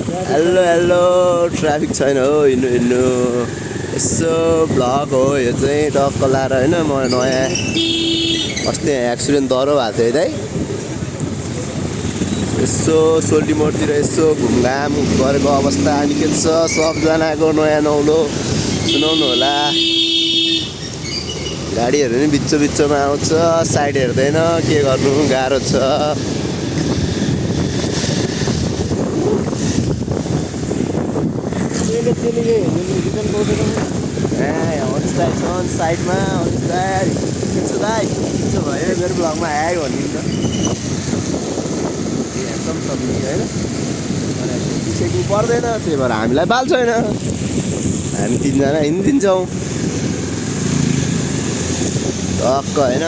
hello hello traffic छैन हो हिँड्नु हिँड्नु यसो भ्लग हो यो चाहिँ टक्क लाएर होइन म नयाँ अस्ति एक्सिडेन्ट दह्रो भएको थियो है यसो सोल्टी मोडतिर यसो घुमघाम गरेको अवस्था अनि के छ सबजनाको नयाँ नौलो सुनाउनु होला गाडीहरू नि बिचमा आउँछ साइड हेर्दैन के गर्नु गाह्रो छ साइडमा के छ दाइ के भयो मेरो ब्लगमा आयो भनिदिनु त एकदम सब्जी होइन सिक्नु पर्दैन त्यही भएर हामीलाई बाल छैन हामी तिनजना हिँडिदिन्छौँ टक्क होइन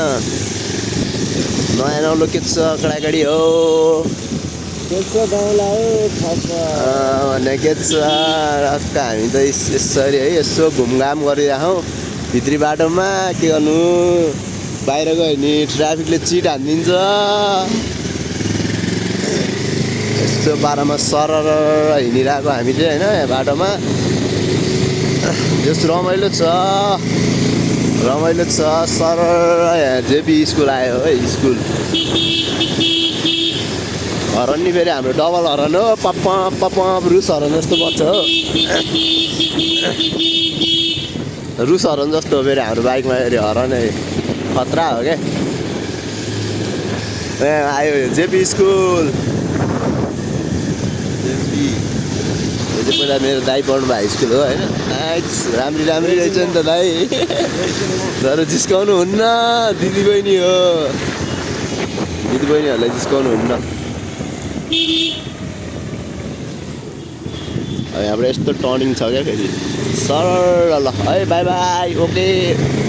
नयाँ नौलो के छ कडाकडी हो भने के छ टक्क हामी त यसरी है यसो घुमघाम गरिराखौँ भित्री बाटोमा के गर्नु बाहिर गयो भने ट्राफिकले चिट हानिदिन्छ यस्तो बाटोमा सरर हिँडिरहेको हामी चाहिँ होइन यहाँ बाटोमा जस्तो रमाइलो छ सरर यहाँ जेपी स्कुल आयो है स्कुल हरन नि फेरि हाम्रो डबल हरन हो पप रुस हरन जस्तो बज्छ हो रुस हरन जस्तो हो फेरि हाम्रो बाइकमा फेरि हरन खतरा हो क्या आयो जेपी स्कुल जेपी यो चाहिँ पहिला मेरो दाइ पढ्नु भएको स्कुल हो होइन राम्री रहेछ नि त दाइ तर जिस्काउनु हुन्न दिदी बहिनी हो दिदी बहिनीहरूलाई जिस्काउनु हुन्न यहाँबाट यस्तो टर्निङ छ क्या फेरि सरल ल है बाई बाई ओके